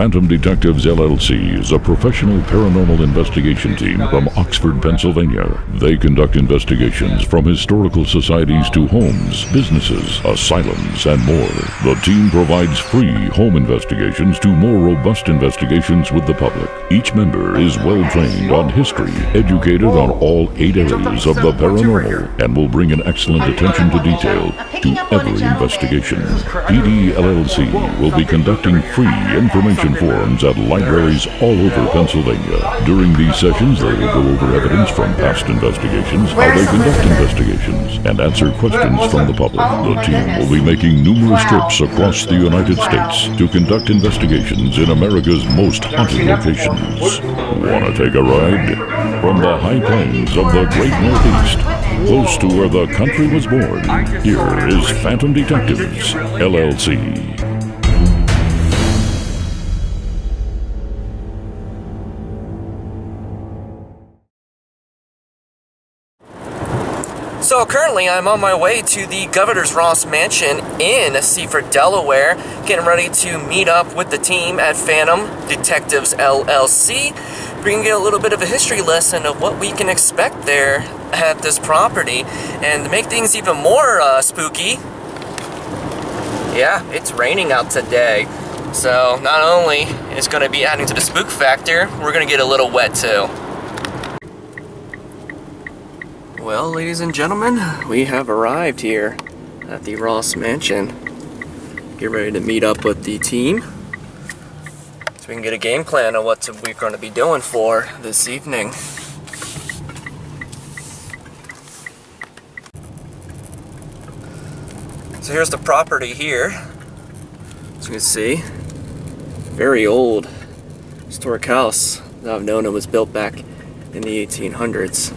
Phantom Detectives LLC is a professional paranormal investigation team from Oxford, Pennsylvania. They conduct investigations from historical societies to homes, businesses, asylums, and more. The team provides free home investigations to more robust investigations with the public. Each member is well trained on history, educated on all 8 areas of the paranormal, and will bring an excellent attention to detail to every investigation. PD LLC will be conducting free information forums at libraries all over Pennsylvania. During these sessions, they will go over evidence from past investigations, how they conduct investigations, and answer questions from the public. The team will be making numerous trips across the United States to conduct investigations in America's most haunted locations. Wanna take a ride? From the high plains of the Great Northeast, close to where the country was born, here is Phantom Detectives, LLC. So currently I'm on my way to the Governor's Ross Mansion in Seaford, Delaware, getting ready to meet up with the team at Phantom Detectives LLC. We're going to get a little bit of a history lesson of what we can expect there at this property. And to make things even more spooky, yeah, it's raining out today. So not only is it going to be adding to the spook factor, we're going to get a little wet too. Well, ladies and gentlemen, we have arrived here at the Ross Mansion. Get ready to meet up with the team so we can get a game plan on what we're going to be doing for this evening. So here's the property here. As you can see, very old historic house that I've known it was built back in the 1800s.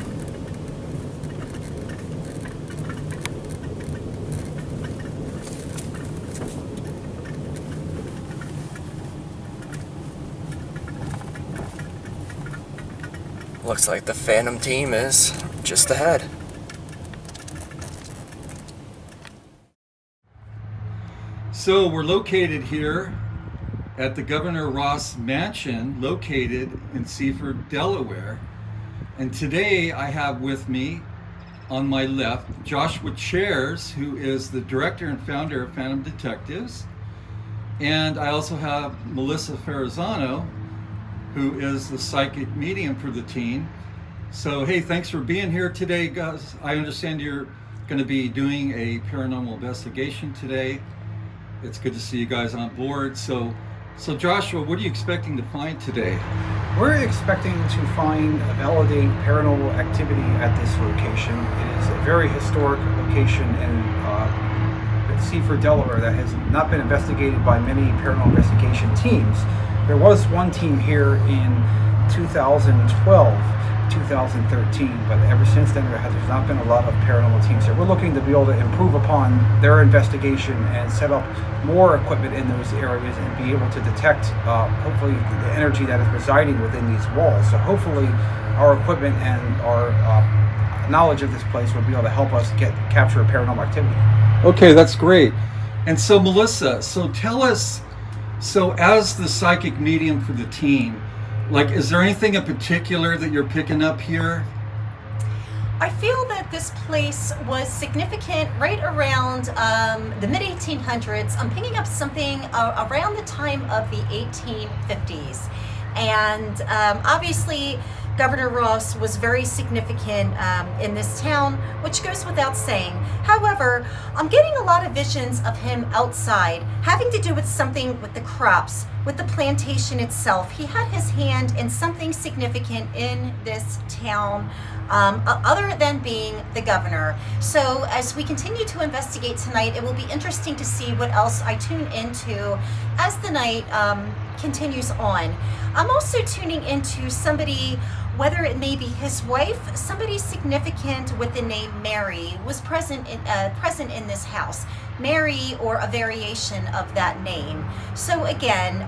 Looks like the Phantom team is just ahead. So we're located here at the Governor Ross Mansion, located in Seaford, Delaware. And today I have with me, on my left, Joshua Chairs, who is the director and founder of Phantom Detectives. And I also have Melissa Ferrazzano, who is the psychic medium for the team. So, hey, thanks for being here today, guys. I understand you're going to be doing a paranormal investigation today. It's good to see you guys on board. So Joshua, what are you expecting to find today? We're expecting to find a validating paranormal activity at this location. It is a very historic location in Seaford, Delaware, that has not been investigated by many paranormal investigation teams. There was one team here in 2012, 2013, but ever since then there's not been a lot of paranormal teams here. We're looking to be able to improve upon their investigation and set up more equipment in those areas and be able to detect, hopefully, the energy that is residing within these walls. So hopefully our equipment and our knowledge of this place will be able to help us capture a paranormal activity. Okay, that's great. And so Melissa, so tell us, so as the psychic medium for the team, like, is there anything in particular that you're picking up here? I feel that this place was significant right around the mid-1800s. I'm picking up something around the time of the 1850s. And obviously, Governor Ross was very significant in this town, which goes without saying. However, I'm getting a lot of visions of him outside, having to do with something with the crops, with the plantation itself. He had his hand in something significant in this town, other than being the governor. So as we continue to investigate tonight, it will be interesting to see what else I tune into as the night continues on. I'm also tuning into somebody, whether it may be his wife, somebody significant with the name Mary was present in this house. Mary, or a variation of that name. So again,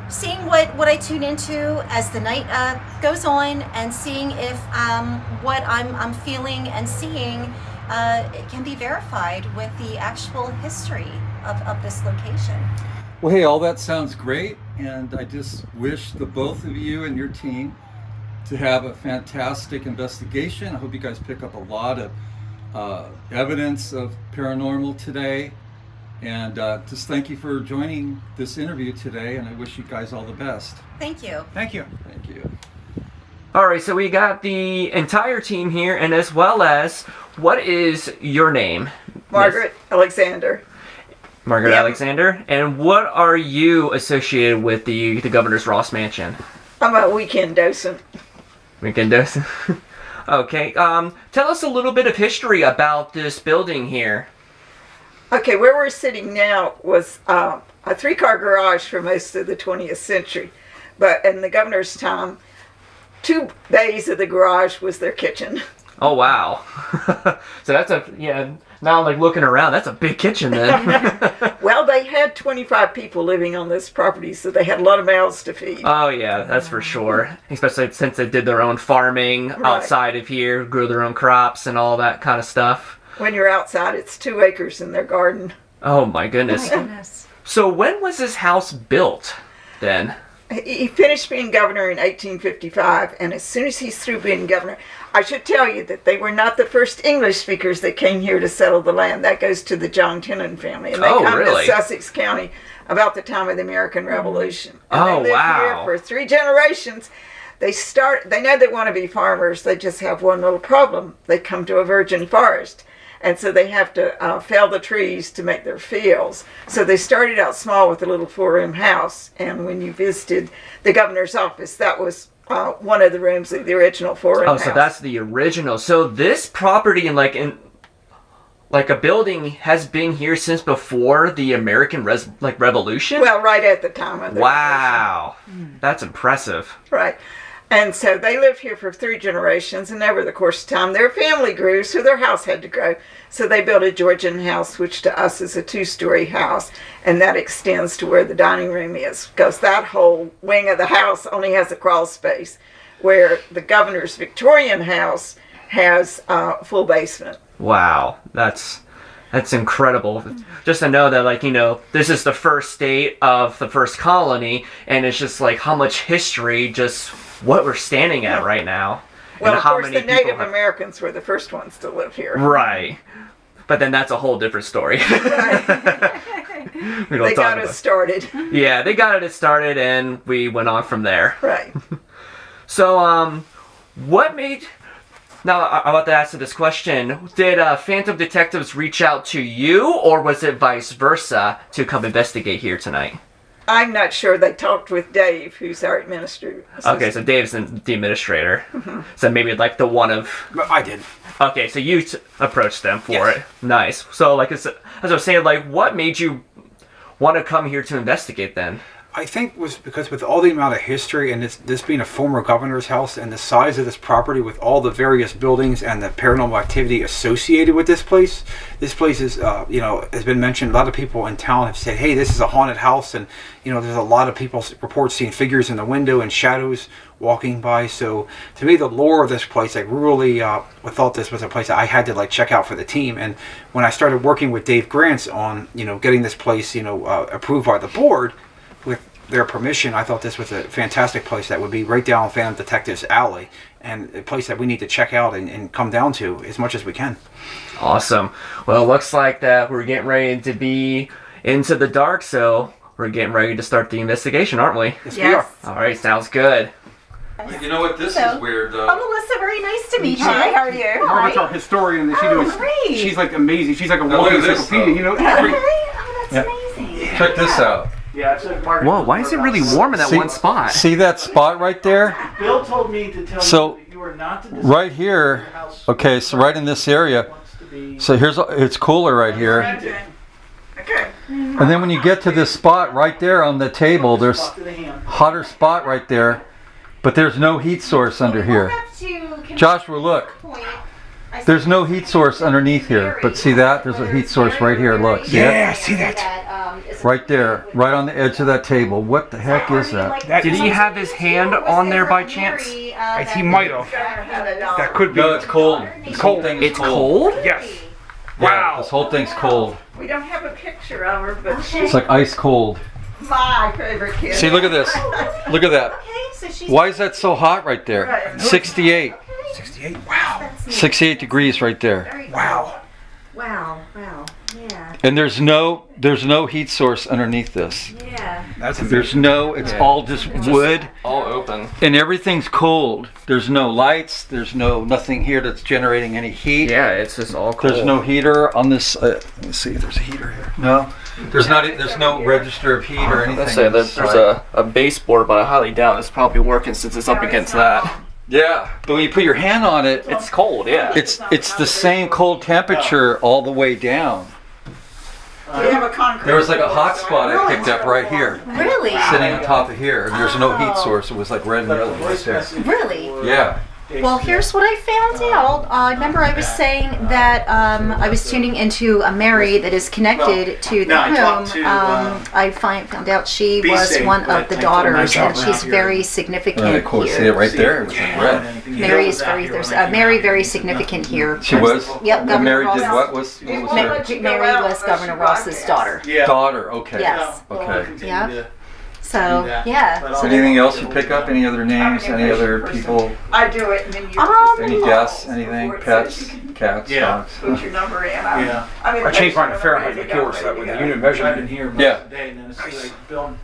seeing what I tune into as the night goes on, and seeing if what I'm feeling and seeing it can be verified with the actual history of this location. Well, hey, all that sounds great. and I just wish the both of you and your team to have a fantastic investigation. I hope you guys pick up a lot of evidence of paranormal today. And just thank you for joining this interview today, and I wish you guys all the best. Thank you. Thank you. Thank you. All right, so we got the entire team here, and as well as, what is your name? Margaret Alexander. Margaret Yeah. Alexander. And what are you associated with the Governor's Ross Mansion? I'm a weekend docent. Weekend docent. Okay. Tell us a little bit of history about this building here. Okay, where we're sitting now was a three-car garage for most of the 20th century. But in the governor's time, 2 bays of the garage was their kitchen. Oh, wow. So that's now like looking around, that's a big kitchen then. Well, they had 25 people living on this property, so they had a lot of mouths to feed. Oh, yeah, that's for sure. Especially since they did their own farming outside of here, grew their own crops and all that kind of stuff. When you're outside, it's 2 acres in their garden. Oh, my goodness. Oh my goodness. So when was this house built then? He finished being governor in 1855, and as soon as he's through being governor, I should tell you that they were not the first English speakers that came here to settle the land. That goes to the John Tennant family, and they come really? to Sussex County about the time of the American Revolution. And Oh, they lived wow. here for 3 generations. They know they want to be farmers. They just have one little problem. They come to a virgin forest. And so they have to fell the trees to make their fields. So they started out small with a little 4-room house. And when you visited the governor's office, that was one of the rooms of the original 4-room house. Oh, so that's the original. So this property in a building has been here since before the American Revolution? Well, right at the time of the Wow. That's impressive. Revolution. Right. And so they lived here for 3 generations, and over the course of time, their family grew, so their house had to grow. So they built a Georgian house, which to us is a 2-story house, and that extends to where the dining room is, because that whole wing of the house only has a crawl space, where the governor's Victorian house has a full basement. Wow. That's incredible. Just to know that, this is the first state of the first colony, and it's just how much history, just what we're standing at right now. Well, and of how course, many the Native people Americans were the first ones to live here. Right. But then that's a whole different story. Right. We don't They talk got about us started. Yeah, they got it started, and we went on from there. Right. So, what made... Now, I'm about to answer this question. Did Phantom Detectives reach out to you, or was it vice versa to come investigate here tonight? I'm not sure. They talked with Dave, who's our administrator. Okay, so Dave's the administrator. So maybe the one of... I did. Okay, so you approached them for Yes. it. Nice. So, as I was saying, what made you want to come here to investigate then? I think was because with all the amount of history and this being a former governor's house and the size of this property with all the various buildings and the paranormal activity associated with this place is, has been mentioned. A lot of people in town have said, hey, this is a haunted house, and, there's a lot of people report seeing figures in the window and shadows walking by. So to me, the lore of this place, I really thought this was a place that I had to check out for the team. And when I started working with Dave Grants on, getting this place, approved by the board, with their permission, I thought this was a fantastic place that would be right down Phantom Detectives Alley, and a place that we need to check out and come down to as much as we can. Awesome. Well, it looks like that we're getting ready to be into the dark, so we're getting ready to start the investigation, aren't we? Yes, we are. All right, sounds good. You know what? This So- is weird, though. Oh, Melissa, very nice to meet you. Hi, how are you? Margaret's our historian, and great. she's amazing. She's like a Now look walking at this, encyclopedia, though. every- Oh, that's amazing. Check this out. Yeah, it's like Margaret. Whoa, why is it really warm in that one spot? See that spot right there? Bill told me to tell So, you that you are not to discuss right here, the house okay, so right in this area, wants to be. so it's cooler right here. Okay. And then when you get to this spot right there on the table, there's Talk to the hand. hotter spot right there, but there's no heat source under here. Joshua, look, there's no heat source underneath here, but see that? There's a heat source right here, look, see it? Yeah, see that? Right there, right on the edge of that table. What the heck is that? Did he have his hand on there by chance? He might have. That could be. No, it's cold. This whole thing is It's cold? Yes. Yeah, this whole thing's cold. We don't have a picture of her, but It's like ice cold. My favorite kid. See, look at this. Look at that. Okay, so she's. Why is that so hot right there? Right. 68. 68. Wow. That's neat. 68 degrees right there. Very good. Wow. Wow. Wow. Yeah. And there's no heat source underneath this. Yeah. That's There's no, it's all just wood. All open. And everything's cold. There's no lights. There's nothing here that's generating any heat. Yeah, it's just all cold. There's no heater on this. Let me see if there's a heater here. No. There's not. There's no register of heat or anything. Let's say on this that there's side. a baseboard, but I highly doubt it's probably working since it's up against that. Yeah, but when you put your hand on it, It's cold, yeah. it's the same cold temperature all the way down. Do you have a concrete? There was like a hot spot I picked up right here, Really? sitting on top of here, and there's no heat source. It was like red and yellow right there. Really? Yeah. Well, here's what I found out. Remember I was saying that I was tuning into a Mary that is connected to the no, I home. talked to, I found out she Be was safe, one but of the I told daughters, myself and around she's here. very significant Really cool. See it here. right there? It was in red. Mary is very significant here. She was. Yep, And Governor Mary Ross. did what? Was her Mary was Governor Ross's daughter. Yeah. daughter? Okay. Yes. Okay. Yeah. So, yeah. So Anything else you pick up? Any other names? Any other people? I do it, and then you Any guests? Anything? Pets? Cats? Yeah. Dogs? put your number in. Yeah. I changed mine to Fahrenheit to kilowatt, so that when the unit I've measurement. been here most Yeah. of the day, and then as soon as I build.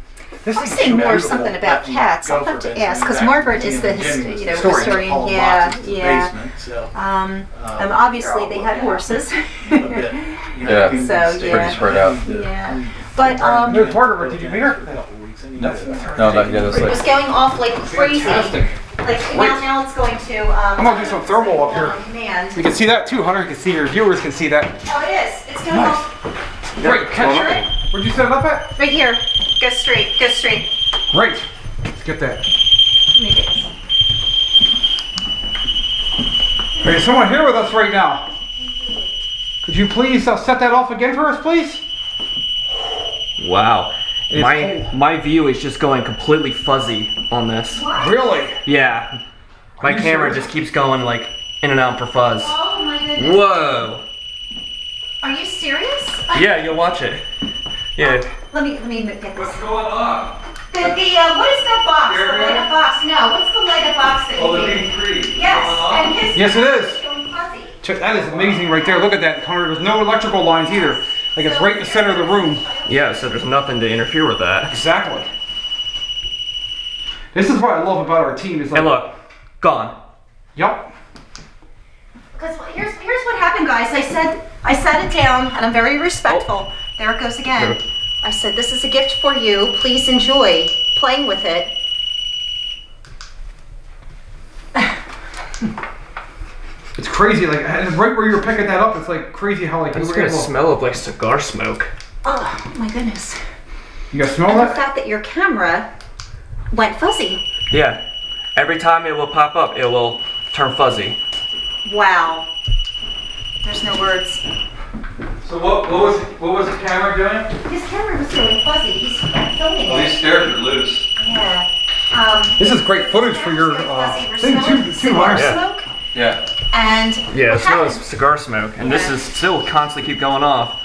This I'm thing's saying more beautiful. something about cats. I'll have to ask because Margaret is the historian. Yeah. So, Obviously they had horses. Yeah. So, So, Pretty yeah. spread out. Yeah. But There's Margaret. Did you meet her? No, no, not yet. It's it was like going off like crazy. Fantastic. Like now it's going to. I'm gonna do some thermal up here. Man. You can see that too, Hunter. You can see your viewers can see that. Oh, it is. It's going off Great catch. Where'd you set it up at? right here. Go straight. Go straight. Great. Let's get that. Let me get this. There's someone here with us right now. Could you please set that off again for us, please? Wow. It's My view is just going completely fuzzy on this. Really? Yeah. My you camera serious? just keeps going like in and out for fuzz. Oh my goodness. Whoa. Are you serious? Yeah, you'll watch it. Yeah. Let me get this. what's going on? The what is that box? Here The we are? lighted box? No, what's the lighted box that Oh, you the gave? V3. Yes, and his Yes, it is. going fuzzy. Check, that is amazing right there. Look at that, Hunter. There's no electrical lines either. Like it's right in the center of the room. Yeah, so there's nothing to interfere with that. Exactly. This is what I love about our team. Is like, And look, gone. Yup. Because here's what happened, guys. I sat it down, and I'm very respectful. There it goes again. I said, "This is a gift for you. Please enjoy playing with it." It's crazy. Like and right where you were picking that up, it's like crazy how like you It's were gonna able. smell of like cigar smoke. Oh my goodness! You guys smell And the that? fact that your camera went fuzzy. Yeah. Every time it will pop up, it will turn fuzzy. Wow. There's no words. So what was the camera doing? His camera was going fuzzy. He's filming Well, these it. stairs are loose. Yeah. This is great footage for your thing too, cigar Hunter. smoke. Yeah. And Yeah, what it smells happened? cigar smoke, and this Yeah. is still constantly keep going off.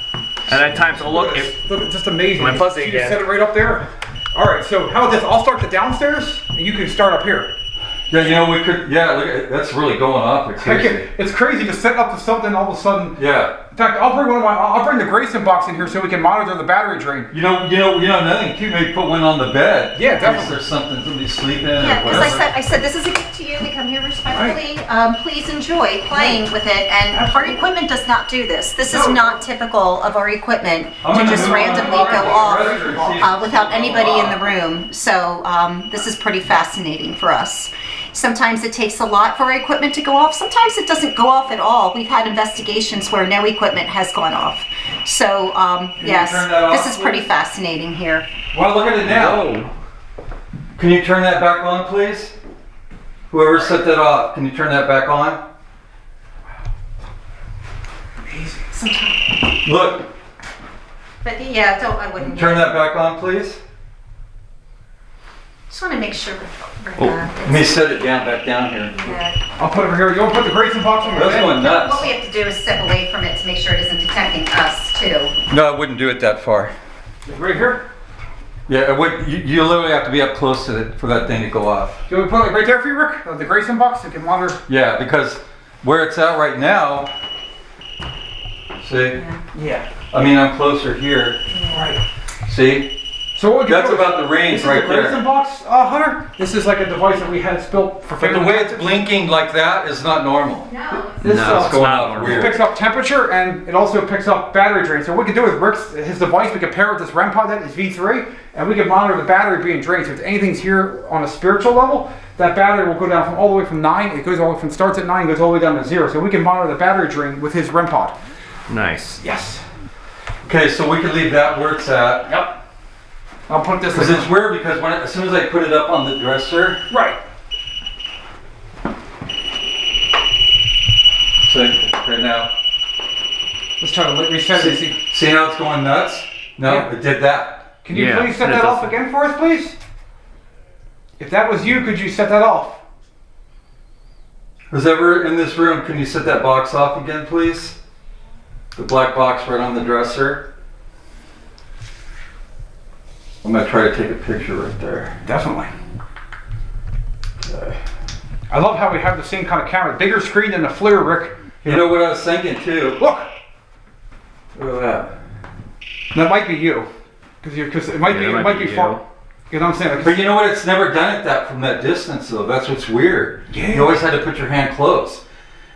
And at times, oh look, it, Look, it's just amazing. Went fuzzy You just again. set it right up there. All right, so how about this? I'll start the downstairs, and you can start up here. Yeah, you know we could. Yeah, look, that's really going off. It's crazy. It's crazy to set up to something all of a sudden. Yeah. In fact, I'll bring the Grayson box in here so we can monitor the battery drain. You know, another thing too. Maybe put one on the bed. Yeah, In case definitely. there's something somebody's sleeping. Yeah, or because whatever. I said this is a gift to you. We come here respectfully. Please enjoy playing with it. And our equipment does not do this. This is not typical of our equipment I'm to gonna just move on randomly the go restroom, see off if- without anybody in the room. So this is pretty fascinating for us. Sometimes it takes a lot for our equipment to go off. Sometimes it doesn't go off at all. We've had investigations where no equipment has gone off. So yes, turn that off, this is pretty please? fascinating here. Well, look at it now. Can you turn that back on, please? Whoever set that off, can you turn that back on? Sometimes. Look, But yeah, I wouldn't. turn that back on, please. Just want to make sure Let me set it back down here. I'll put it over here. You want to put the Grayson box on the That's bed? going nuts. What we have to do is step away from it to make sure it isn't detecting us too. No, I wouldn't do it that far. Right here? Yeah, you literally have to be up close to it for that thing to go off. Do we put it right there for you, Rick? The Grayson box, so you can monitor. Yeah, because where it's at right now, see? Yeah. I mean, I'm closer here. Right. See? So what we can That's do is- about the range this right is the Grayson there. box, Hunter. This is like a device that we had built for. But the way it's blinking like that is not normal. This, No, it's going off It weird. picks up temperature and it also picks up battery drain. So what we can do with Rick's his device, we can pair it with this REM pod that is V3, and we can monitor the battery being drained. So if anything's here on a spiritual level, that battery will go down from all the way from 9. It goes all from starts at 9, goes all the way down to 0. So we can monitor the battery drain with his REM pod. Nice. Yes. Okay, so we can leave that where it's at. Yep. I'll put this. Because it's weird because as soon as I put it up on the dresser, Right. so okay now, Let's try to reset it. see how it's going nuts? No, Yeah. it did that. Can you Yeah, please set and it that off doesn't- again for us, please? If that was you, could you set that off? Who's ever in this room, can you set that box off again, please? The black box right on the dresser. I'm gonna try to take a picture right there. Definitely. Okay. I love how we have the same kind of camera, bigger screen than the FLIR, Rick. You know what I was thinking too? Look, Look at that. that might be you, because it might Yeah, be that it might might be be far. you. You know what I'm saying? Like, But you know what? It's never done it that from that distance though. That's what's weird. Yeah. You always had to put your hand close.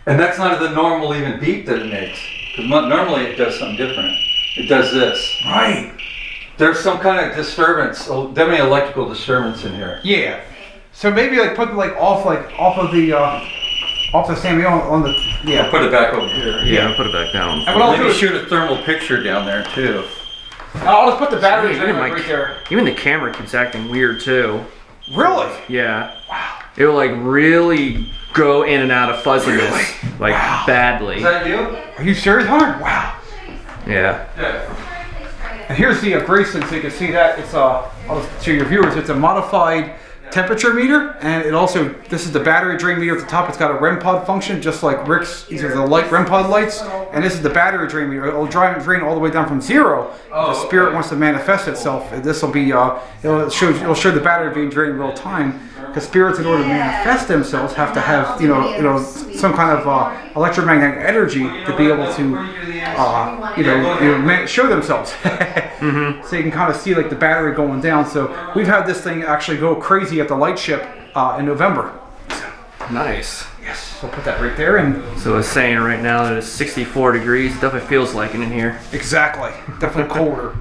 And that's not the normal even beep that it makes. Because normally it does something different. It does this. right. There's some kind of disturbance, definitely electrical disturbance in here. Yeah. So maybe put off the Samuel on the I'll put it back over here. Yeah, put it back down. And what I'll do Maybe is shoot a thermal picture down there too. I'll just put the battery Yeah, drain even, right there. even the camera keeps acting weird too. Really? Yeah. Wow. It will like really go in and out of fuzziness, like badly. Is that you? Are you serious, Hunter? Wow. Yeah. Yeah. And here's the Grayson, so you can see that it's I'll just show your viewers. It's a modified temperature meter, and it also this is the battery drain meter at the top. It's got a REM pod function, just like Rick's. These are the light REM pod lights, and this is the battery drain meter. It'll drain all the way down from 0. Oh, the spirit okay. wants to manifest itself. And this will be it'll show the battery being drained in real time. Because spirits, in order to manifest themselves, have to have some kind of electromagnetic energy to be able to show themselves. So you can kind of see like the battery going down. So we've had this thing actually go crazy at the light ship in November. Nice. Yes. So put that right there, and So it's saying right now that it's 64 degrees. Definitely feels like it in here. exactly, definitely colder.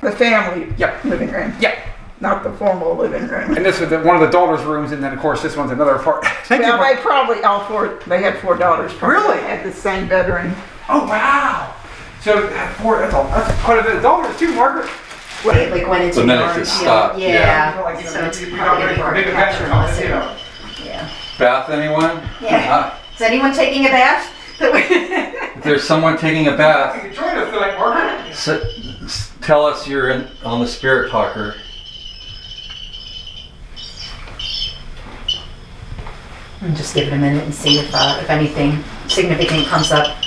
The family Yep. living room, Yep. not the formal living room. And this is one of the daughter's rooms, and then of course this one's another part. Well, they probably they had 4 daughters. Probably Really? At the same bedroom. Oh wow! So that's quite a bit of dollars too, Margaret. Like when it's But then it yarn, just stopped, Yeah. yeah. So it's probably gonna be hard to capture unless it. Yeah. Bath, anyone? Yeah. Is anyone taking a bath? If there's someone taking a bath, You can join us tonight, Margaret. tell us you're on the Spirit Talker. And just give it a minute and see if anything significant comes up.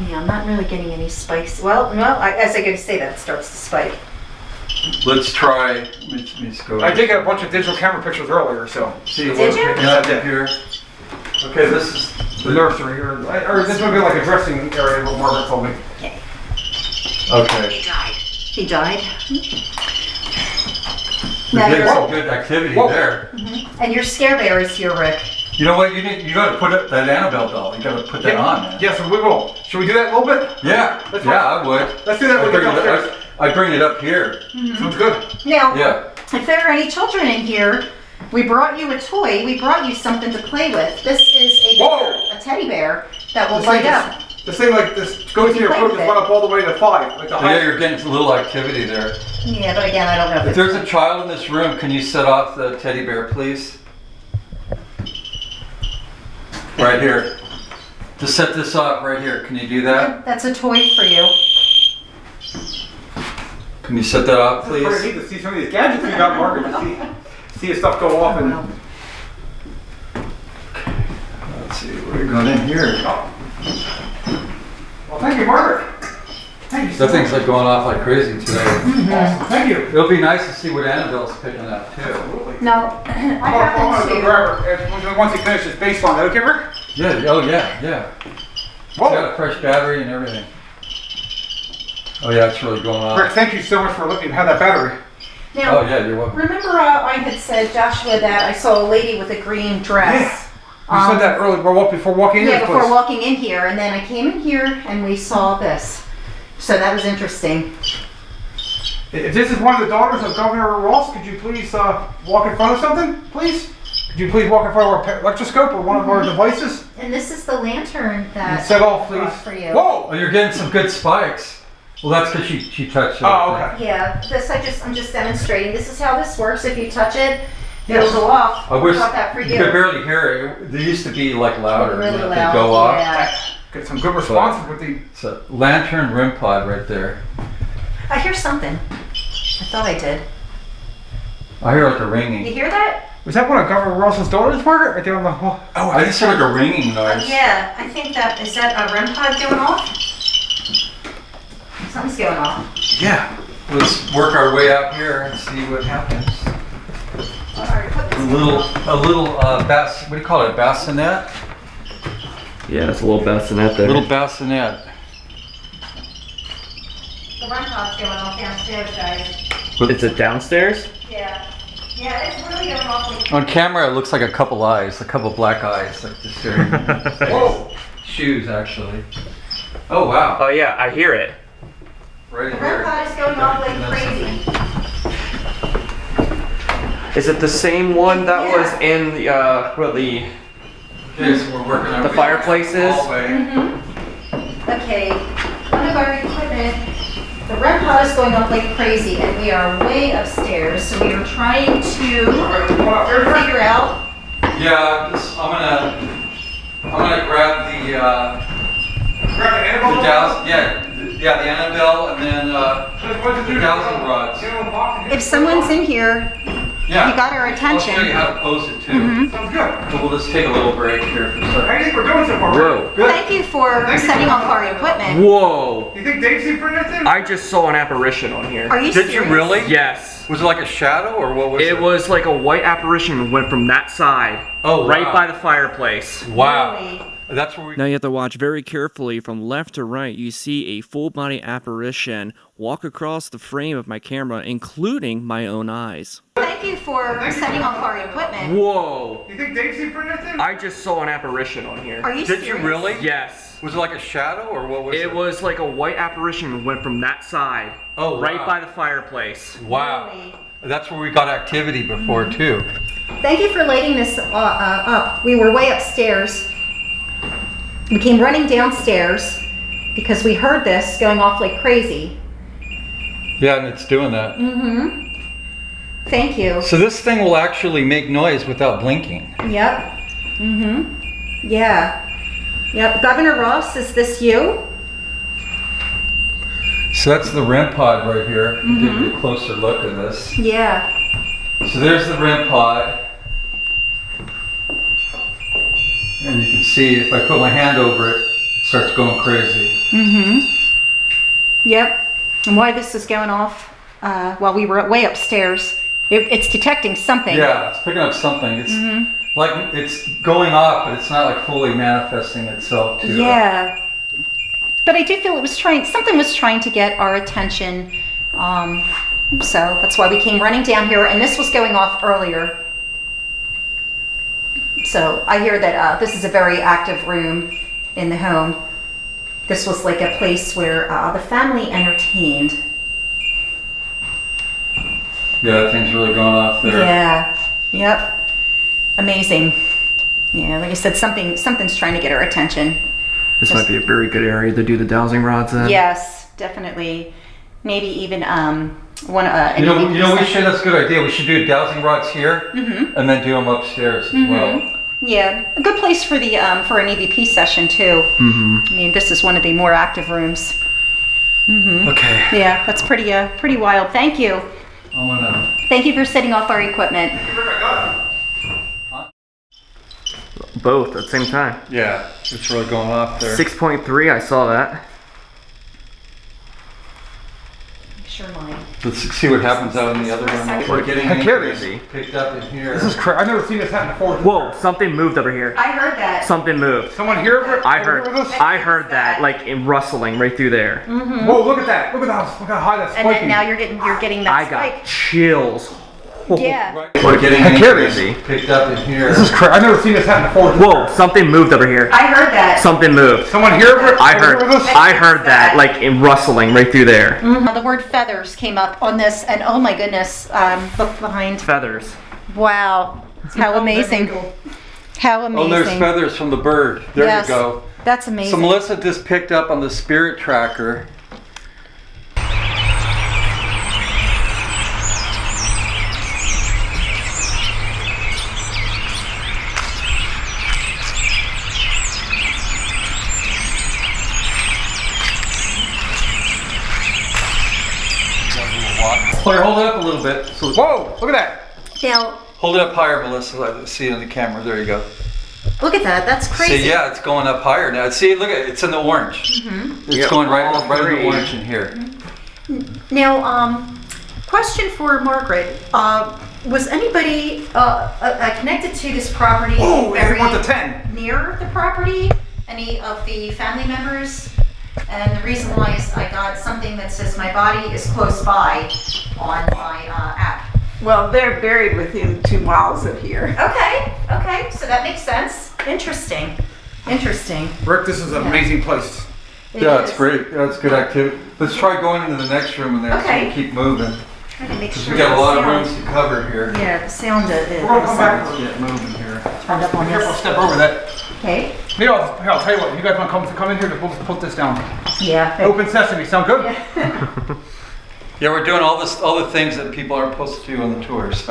Yeah, I'm not really getting any spikes. Well, no, as I go to say that, it starts to spike. Let's try. Let's go. I did get a bunch of digital camera pictures earlier, so See Did what's you? picking up here. Okay, this is the nursery or this would be like a dressing area. What Margaret told me. Okay. okay. He died. We're Now getting you're, some good activity Whoa. there. and your scare bear is here, Rick. You know what? You got to put that Annabelle doll. You got to put that on, man. Yes, we will. Should we do that a little bit? Yeah. Let's Yeah, I would. Let's do that when we get downstairs. I bring it up here. Sounds good. Now, Yeah. if there are any children in here, we brought you a toy. We brought you something to play with. This is Whoa. a teddy bear that will This light thing is- up. This thing like this goes to your Play foot with and it. went up all the way to 5. Like the Yeah, height. you're getting a little activity there. Yeah, but again, I don't know if If it's... there's a child in this room, can you set off the teddy bear, please? Right here. To set this off right here, can you do that? That's a toy for you. Can you set that off, It's pretty please? neat to see some of these gadgets you got, Margaret, to see his stuff go off and. Let's see, what are we going in here? thank you, Margaret. Thank you. That thing's like going off like crazy today. Awesome. Thank you. It'll be nice to see what Annabelle's picking up too. No, I I'm happen gonna go to. grab her once he finishes baseline. Okay, Rick? Yeah. Oh yeah. Yeah. It's Whoa. got a fresh battery and everything. Oh yeah, it's really going Rick, off. thank you so much for letting me have that battery. Now, Oh yeah, you're welcome. remember I had said, Joshua, that I saw a lady with a green dress. You said that earlier before walking in Yeah, this before place. walking in here, and then I came in here and we saw this. So that was interesting. If this is one of the daughters of Governor Ross, could you please walk in front of something, please? Could you please walk in front of our electroscope or one of our devices? And this is the lantern that Set off, I brought please. for you. Whoa! Oh, you're getting some good spikes. Well, that's because she touched it. Oh, okay. Yeah, this I'm just demonstrating. This is how this works. If you touch it, Yes. it'll go off. I wish brought that for you could barely hear it. They used to be like louder. Really They loud. go off. Yeah. Get some good responses with the. It's a lantern REM pod right there. I hear something. I thought I did. I hear like a You ringing. hear that? Was that one of Governor Ross's daughters, Margaret? Right there on the wall. Oh, I just heard like a ringing noise. Yeah, I think that is that a REM pod going off? Something's going off. Yeah. Let's work our way out here and see what happens. All right, put this A little bass. What do you call it? Bassinet. Yeah, it's a little bassinet there. Little bassinet. The REM pod's going off downstairs, guys. It's a downstairs? Yeah. Yeah, it's really going off like. On camera, it looks like a couple eyes, a couple black eyes, like just staring. Whoa! Shoes, actually. Oh wow! Oh yeah, I hear it. Right The in REM here. pod is going off like crazy. Is it the same one that Yeah. was in the Okay, so we're working our The way fireplaces? hallway. Okay, one of our equipment, the REM pod is going off like crazy, and we are way upstairs, so we are trying to figure out. Yeah, I'm gonna grab the dowsing, the Annabelle, and then the dowsing rods. If someone's in here, Yeah. you got our I'll show you attention. how to pose it too. Sounds good. But we'll just take a little break here for a How do second. you think we're doing so far? Whoa. Good. Thank you for setting off our equipment. Whoa! You think Dave's in front of this thing? I just saw an apparition on here. Are you Did serious? you really? Yes. Was it like a shadow or what was it? It was like a white apparition that went from that side. Oh, right wow. by the fireplace. Wow. Really? That's where we. Now you have to watch very carefully. From left to right, you see a full-body apparition walk across the frame of my camera, including my own eyes. Thank you for setting off our equipment. Whoa! You think Dave's in front of this thing? I just saw an apparition on here. Are you Did serious? you really? Yes. Was it like a shadow or what was it? It was like a white apparition that went from that side. Oh, right wow. by the fireplace. Wow. Really? That's where we got activity before too. Thank you for lighting this up. We were way upstairs. We came running downstairs because we heard this going off like crazy. Yeah, and it's doing that. Thank you. So this thing will actually make noise without blinking. Yep. Yeah. Yep. Governor Ross, is this you? So that's the REM pod right here. Give you a closer look at this. Yeah. So there's the REM pod. And you can see if I put my hand over it, it starts going crazy. Yep. And why this is going off while we were way upstairs, it's detecting something. Yeah, it's picking up something. It's like it's going off, but it's not like fully manifesting itself to. Yeah. But I do feel something was trying to get our attention. So that's why we came running down here, and this was going off earlier. So I hear that this is a very active room in the home. This was like a place where the family entertained. Yeah, that thing's really going off there. Yeah. Yep. Amazing. Yeah, like I said, something's trying to get our attention. This might be a very good area to do the dowsing rods in. Yes, definitely. Maybe even one. You know, we should. That's a good idea. We should do dowsing rods here, and then do them upstairs as well. Yeah, a good place for the for an EVP session too. I mean, this is one of the more active rooms. Okay. Yeah, that's pretty wild. Thank you. I'm gonna. Thank you for setting off our equipment. Both at the same time. Yeah, it's really going off there. 6.3, I saw that. Sure mine. Let's see what happens out in the other room. We're getting Heck yeah, it is. picked up in here. This is crazy. I've never seen this happen before. Whoa, something moved over here. I heard that. Something moved. Someone here? I over heard. here with us? I heard that, like in rustling right through there. Whoa, look at that. Look how high that's And spiking. then now you're getting that I spike. got chills. Yeah. We're getting Heck yeah, it is. picked up in here. This is crazy. I've never seen this happen before. Whoa, something moved over here. I heard that. Something moved. Someone here? I over heard. here with us? I heard that, like in rustling right through there. The word feathers came up on this, and oh my goodness, look behind. Feathers. Wow. How amazing. How amazing. Oh, there's feathers from the bird. There Yes. you go. That's amazing. So Melissa just picked up on the spirit tracker. Claire, hold it up a little bit. So Whoa, look at that. Now, hold it up higher, Melissa. Let me see it on the camera. There you go. look at that. That's crazy. See, yeah, it's going up higher now. See, look at it. It's in the orange. It's Yep, going right all in the three. orange in here. Now, question for Margaret. Was anybody connected to this property Whoa, very 1 to 10. near the property? Any of the family members? And the reason why is I got something that says my body is close by on my app. Well, they're buried within 2 miles of here. Okay, so that makes sense. Interesting. Rick, this is an amazing place. Yeah, is. it's great. Yeah, it's good activity. Let's try going into the next room and then Okay. keep moving. Trying to make Because sure we got a the lot of sound- rooms to cover here. Yeah, the sound is We're gonna come back. Let's get moving here. turned up on Be careful, this. step over that. Okay. Maybe I'll tell you what, you guys want to come in here, we'll just put this down. Yeah. Open sesame, sound good? Yeah, we're doing all the things that people aren't supposed to do on the tours.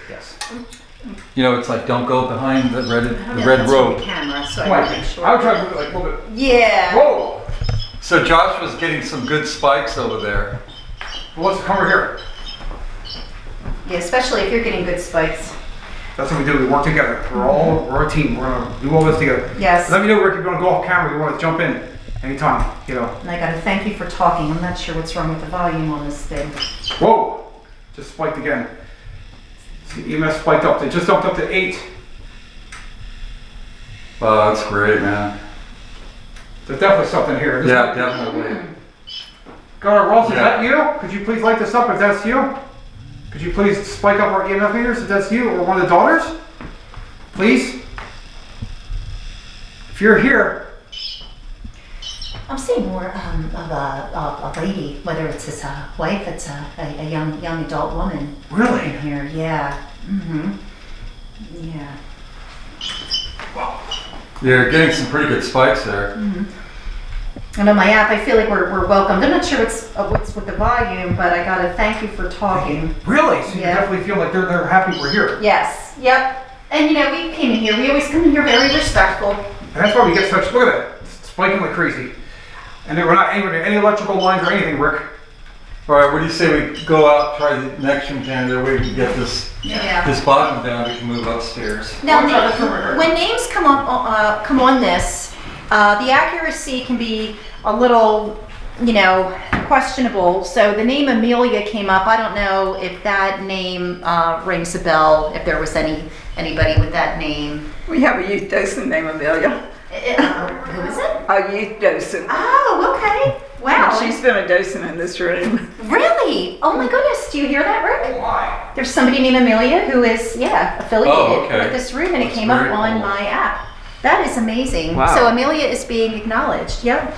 Yes. You know, it's like don't go behind the red That's rope. the camera, so Come I on, can make sure. I'll try to move it like a little bit. Yeah. Whoa! So Josh was getting some good spikes over there. Well, let's come over here. Yeah, especially if you're getting good spikes. That's what we do, we work together. We're a team, we're gonna do all this together. Yes. Let me know, Rick, if you wanna go off camera, you wanna jump in anytime, you know. And I gotta thank you for talking. I'm not sure what's wrong with the volume on this thing. Whoa! Just spiked again. See, EMS spiked up, they just jumped up to 8. Wow, that's great, man. There's definitely something here. This Yeah, might be- definitely. Governor Ross, is Yeah. that you? Could you please light this up if that's you? Could you please spike up our EMF meters if that's you or one of the daughters? Please? If you're here, I'm seeing more of a lady, whether it's his wife, it's a young adult woman in really? here. Yeah. Yeah. You're getting some pretty good spikes there. And on my app, I feel like we're welcomed. I'm not sure what's with the volume, but I gotta thank you for talking. Really? So you Yeah. definitely feel like they're happy we're here. Yes. Yep. And you know, we came in here. We always come in here very respectful. And that's why we get such, look at that, it's spiking like crazy. And then we're not anywhere near any electrical lines or anything, Rick. All right, what do you say we go out, try the next room, Canada, we can get this Yeah. bottom down, we can move upstairs. Now, Watch out, that's over here. when names come on this, the accuracy can be a little, questionable. So the name Amelia came up. I don't know if that name rings a bell. If there was anybody with that name. We have a youth docent named Amelia. Who is it? A youth docent. Oh, okay. Wow. She's been a docent in this room. Really? Oh my goodness. Do you hear that, Rick? Oh my. There's somebody named Amelia who is, affiliated Oh, okay. with this room, and it That's came up very on cool. my app. That is amazing. Wow. So Amelia is being acknowledged. Yep.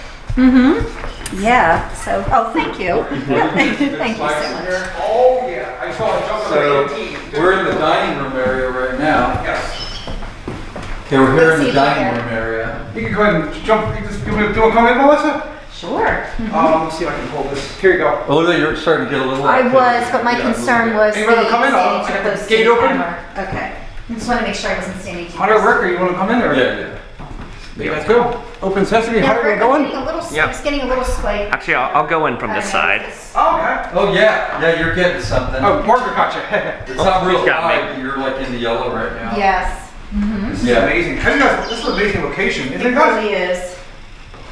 Yeah. So, thank you. Thank you so much. Oh yeah, I saw it jump So, up to 18. we're in the dining room area right now. Yes. Okay, we're here Let's in see the if we dining can- room area. You can go ahead and jump, you want to come in, Melissa? Sure. Let's see if I can pull this. Here you go. Oh, you're starting to get a little I activity. was, but my Yeah, concern a little was Hey, brother, come in. staying I too got the close to gate the open. camera. Okay. I just want to make sure I wasn't standing too Hunter, close. Rick, you want to come in there? bit. Yeah, You guys go. Open sesame, Now, Hunter, Rick, you going? Yep. it's getting a little spike. Actually, I'll go in from this side. Oh, okay. Oh yeah, you're getting something. Oh, Margaret got you. It's not real got me. high, but you're like in the yellow right now. Yes. This is amazing. How do you guys, this is an amazing location, isn't It it, guys? really is.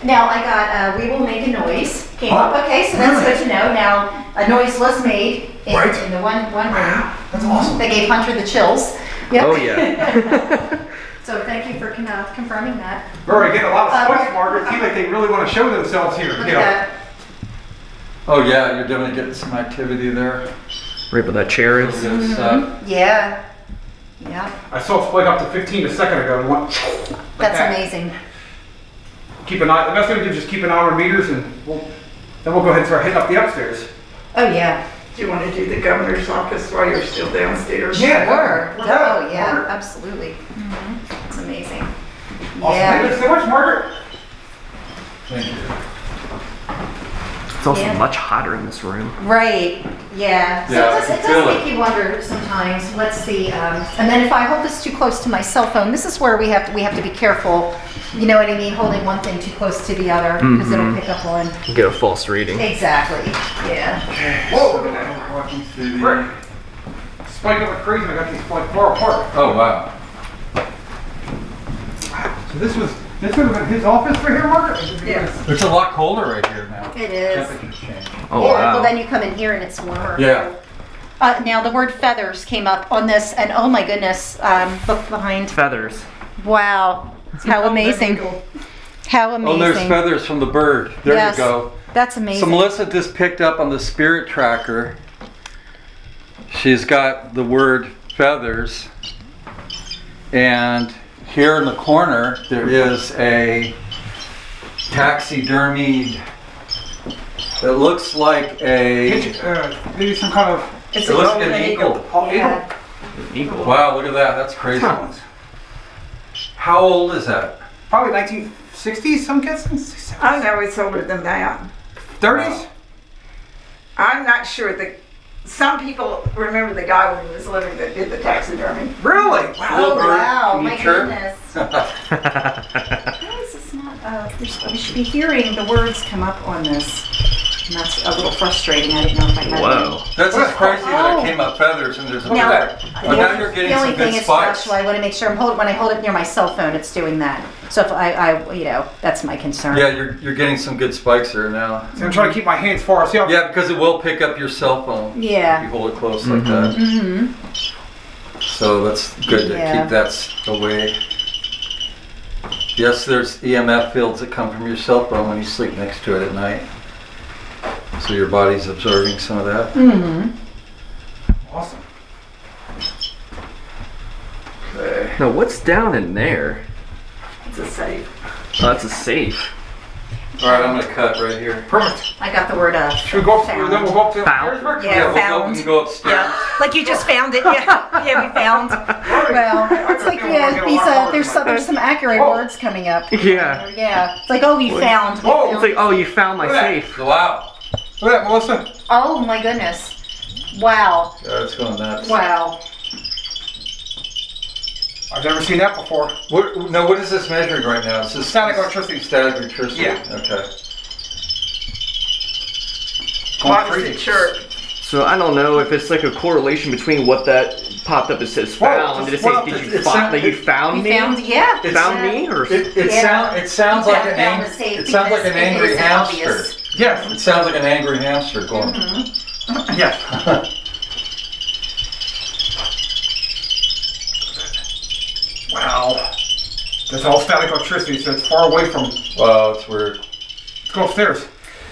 Now I got, we will make a noise. came up. Okay, so that's good to know. Now, a noise was made in, Right. in the one room. That's awesome. That gave Hunter the chills. Yep. Oh yeah. So thank you for confirming that. We're already getting a lot of spice, Margaret. It seems like they really want to show themselves here. Look You know. at that. Oh yeah, you're definitely getting some activity there. Right where that chair is. Yeah. Yeah. I saw it spike up to 15 a second ago. And went like That's that. amazing. Keep an eye. The best thing to do is just keep an eye on our meters, and then we'll go ahead and start hitting up the upstairs. Oh, yeah. Do you want to do the governor's office while you're still downstairs? Yeah. Sure. We're Oh, good. yeah. Margaret. Absolutely. It's amazing. Awesome. Thank you Yeah. so much, Margaret. Thank you. It's also Yeah. much hotter in this room. Right. Yeah. So Yeah, I it can does feel make it. you wonder sometimes. What's the and then if I hold this too close to my cell phone, this is where we have to be careful. You know what I mean? Holding one thing too close to the other because it'll pick up on. You get a false reading. Exactly. Yeah. Whoa, look at that. Walking through Rick. Spiking like crazy. I got these like far apart. Oh wow. So this would have been his office right here, Margaret? Yeah. It's a lot colder right here now. It is. Temperature's changed. Oh Yeah, wow. well, then you come in here and it's warmer. Yeah. Now the word feathers came up on this, and oh my goodness, look behind. Feathers. Wow, how amazing! How amazing! Oh, there's feathers from the bird. There Yes, you go. That's amazing. So Melissa just picked up on the spirit tracker. She's got the word feathers. And here in the corner, there is a taxidermied, it looks like a, Maybe some kind of. it looks like an eagle. Yeah. Eagle. Wow, look at that. That's crazy. Huh. How old is that? Probably 1960s, some guessing. I know it's older than that. 30s? I'm not sure. Some people remember the guy when he was living that did the taxidermy. Really? Oh wow, Can you my chirp? goodness! How is this not? We should be hearing the words come up on this. And that's a little frustrating. I didn't know if I had. Whoa. That's just crazy that Oh. it came up feathers and there's a Now, feather. But now you're getting the only some thing good is, spikes. Joshua, I want to make sure when I hold it near my cell phone, it's doing that. So if I that's my concern. Yeah, you're getting some good spikes here now. So I'm trying to keep my hands far. See how Yeah, because it will pick up your cell phone. If you Yeah. hold it close like that. Mm-hmm. So that's good to Yeah. keep that away. Yes, there's EMF fields that come from your cell phone when you sleep next to it at night. So your body's absorbing some of that. Mm-hmm. Awesome. Okay. Now what's down in there? It's a safe. Oh, that's a safe. All right, I'm gonna cut right here. Perfect. I got the word Should we go up? found. Then we'll go up to the Found. upstairs, Rick? Yeah, we'll go, found. we can go upstairs. Yeah, like you just found it. Yeah, we found. Well, it's like there's some accurate Whoa. words coming up. Yeah. Yeah, it's like we found. we Whoa, found. It's like, oh, you found my Look at that. safe. Wow. Look at that, Melissa. Oh my goodness! Wow, Yeah, it's going nuts. wow. I've never seen that before. What is this measuring right now? It's just Static electricity. Static electricity. Yeah. Okay. Why does it chirp? So I don't know if it's like a correlation between what that popped up. It says Whoa, found. Did it say well, did you it find sound- that you found We me? found, yeah. Found me or It Yeah. sounds We like found the safe it sounds like an because it angry is hamster. obvious. Yes. It sounds like an angry hamster going. Yes. Wow. That's all static electricity, so it's far away from. Wow, it's weird. Let's go upstairs.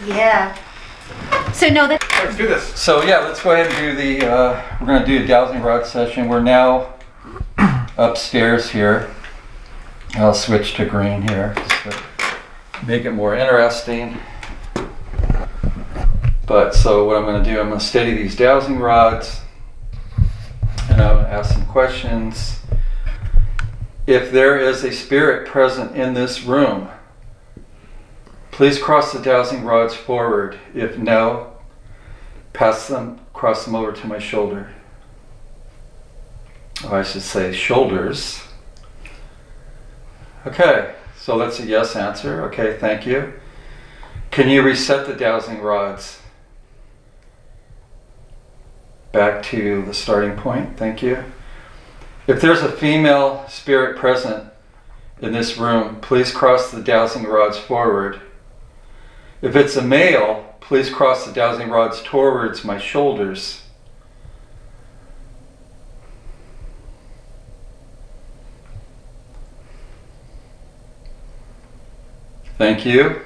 Yeah. So no, that. Let's do this. So yeah, let's go ahead and do the. We're going to do a dowsing rod session. We're now upstairs here. I'll switch to green here just to make it more interesting. But so what I'm going to do, I'm going to steady these dowsing rods, and I'm going to ask some questions. If there is a spirit present in this room, please cross the dowsing rods forward. If no, cross them over to my shoulder. Or I should say shoulders. Okay, so that's a yes answer. Okay, thank you. Can you reset the dowsing rods back to the starting point? Thank you. If there's a female spirit present in this room, please cross the dowsing rods forward. If it's a male, please cross the dowsing rods towards my shoulders. Thank you.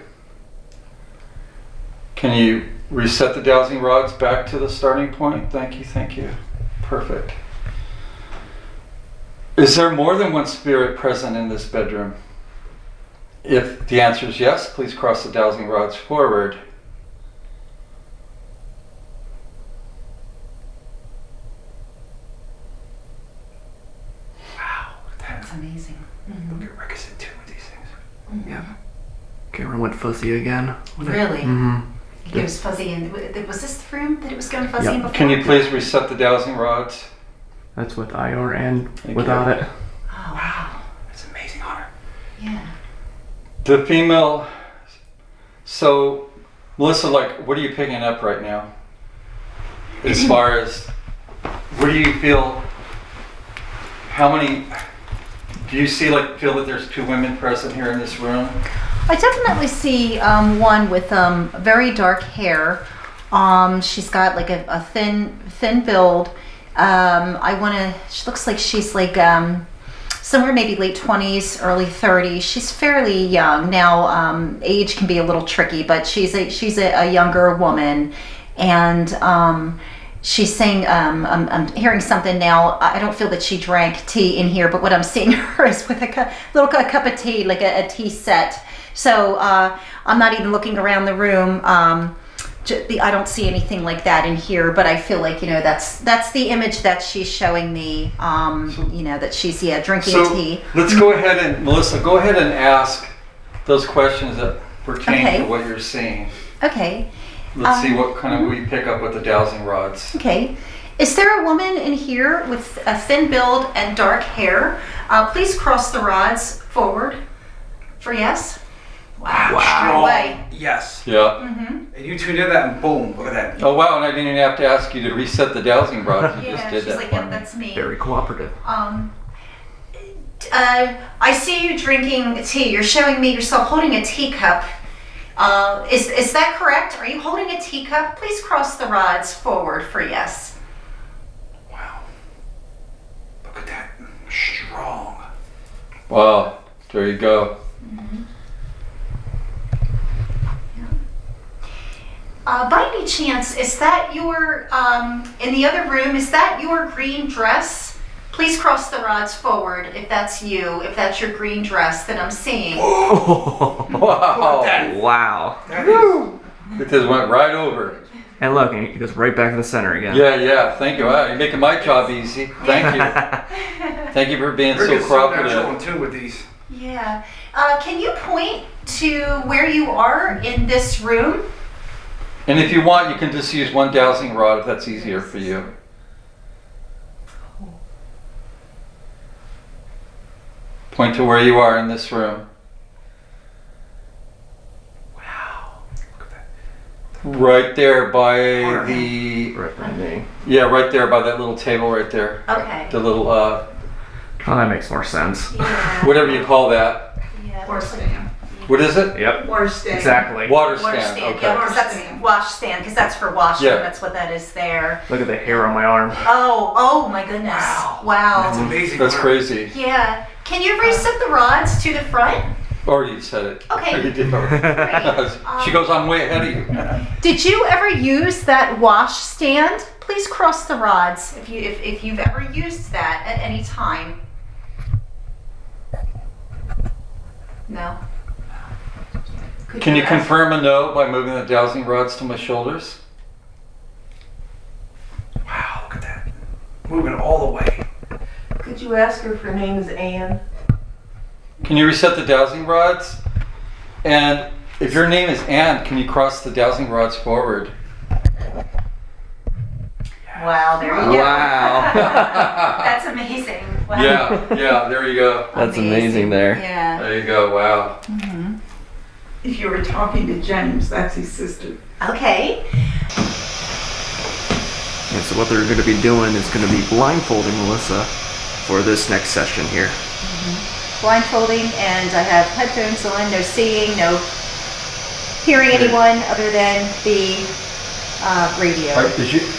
Can you reset the dowsing rods back to the starting point? Thank you, thank you. Perfect. Is there more than one spirit present in this bedroom? If the answer is yes, please cross the dowsing rods forward. Wow, That's amazing. look at Rick is in tune with these things. Yeah. Camera went fuzzy again. Really? Mm-hmm. It goes fuzzy in. Was this the room that it was going fuzzy in before? Can you please reset the dowsing rods? That's with IR and Thank without you. it. Oh, wow. That's amazing, Hunter. Yeah. The female, so Melissa, like, what are you picking up right now? As far as, what do you feel, how many, do you see, like, feel that there's two women present here in this room? I definitely see one with very dark hair. She's got like a thin build. She looks like she's like somewhere maybe late 20s, early 30s. She's fairly young. Now, age can be a little tricky, but she's a younger woman. And she's saying, I'm hearing something now. I don't feel that she drank tea in here, but what I'm seeing her is with a cup of tea, like a tea set. So I'm not even looking around the room. I don't see anything like that in here, but I feel like, that's the image that she's showing me, that she's, drinking tea. Let's go ahead and, Melissa, go ahead and ask those questions that pertain to what you're seeing. Okay. Let's see what kind of we pick up with the dowsing rods. Okay. Is there a woman in here with a thin build and dark hair? Please cross the rods forward for yes. Wow. Strong. Way. Yes. Yeah. And you two did that and boom, look at that. Oh wow, and I didn't even have to ask you to reset the dowsing rods. You just did she's that like, for yep, me. that's me. Very cooperative. I see you drinking tea. You're showing me yourself holding a teacup. Is that correct? Are you holding a teacup? Please cross the rods forward for yes. Wow. Look at that. Strong. Wow, there you go. By any chance, is that your, in the other room, is that your green dress? Please cross the rods forward if that's you, if that's your green dress that I'm seeing. Wow. Wow. It just went right over. And look, it goes right back to the center again. Yeah, thank you. Wow, you're making my job easy. Thank you. Thank you for being Rick so is so natural cooperative. in tune with these. Yeah. Can you point to where you are in this room? And if you want, you can just use one dowsing rod if that's easier for you. Point to where you are in this room. Wow. Look at that. Right there by the... Right by me. Yeah, right there by that little table right there. Okay. The little, Oh, that makes more sense. Yeah. whatever you call that. Yeah. What is it? Yep. Water stand. Exactly. Water Wash stand. stand, Okay. yeah, because that's wash stand, because that's for washing. Yeah. That's what that is there. Look at the hair on my arm. Oh my goodness! Wow. That's amazing. That's Hunter. crazy. Yeah. Can you reset the rods to the front? Already said it. Okay. You did already. She goes, I'm way ahead of you. Did you ever use that wash stand? Please cross the rods if you've ever used that at any time. No. Could Can you ask- confirm a no by moving the dowsing rods to my shoulders? Wow, look at that. Moving all the way. Could you ask her if her name is Anne? Can you reset the dowsing rods? And if your name is Anne, can you cross the dowsing rods forward? Wow, there you go. Wow. That's amazing. Wow. Yeah, there you go. That's amazing there. Yeah. There you go, wow. If you were talking to James, that's his sister. Okay. And so what they're going to be doing is going to be blindfolding Melissa for this next session here. Blindfolding, and I have headphones on, no seeing, no hearing anyone other than the radio.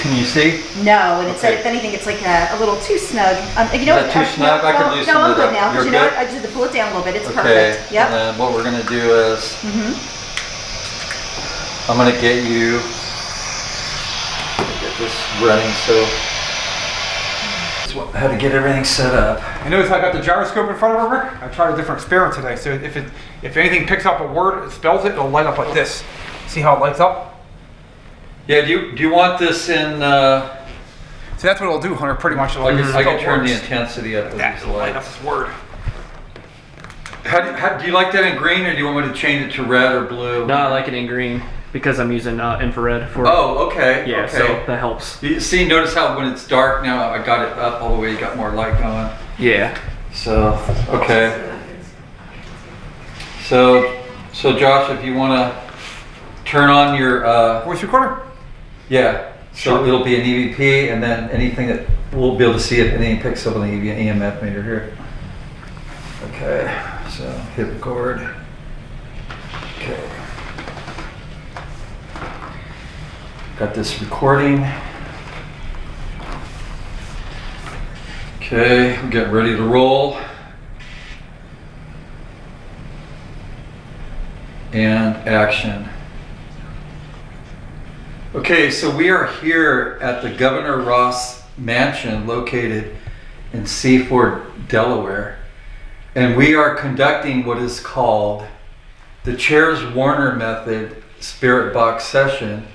Can you see? No, and it said Okay. if anything, it's like a little too snug. You know Is what? that too snug? I could loosen No, I'm it good up. now. You're Because you know good? what? I just had to pull it down a little bit. It's Okay. perfect. Yep. And then what we're gonna do is I'm gonna get you get this running. So how to get everything set up. I notice I got the gyroscope in front of her. I tried a different experiment today. So if anything picks up a word, it spells it, it'll light up like this. See how it lights up? Yeah. Do you want this in? So that's what it'll do, Hunter. Pretty much. I can turn the intensity up with That these will light up lights. this word. Do you like that in green, or do you want me to change it to red or blue? No, I like it in green because I'm using infrared for. Oh, okay. Yeah, okay. so that helps. You see, notice how when it's dark now, I got it up all the way. You got more light going. Yeah. So okay. So Josh, if you want to turn on your Voice recorder? yeah. So it'll be an EVP, and then anything that we'll be able to see if anything picks up on the EMF meter here. Okay. So hit record. Okay. Got this recording. Okay, we're getting ready to roll. And action. Okay, so we are here at the Governor Ross Mansion located in Seaford, Delaware. And we are conducting what is called the Chairs Warner Method Spirit Box Session.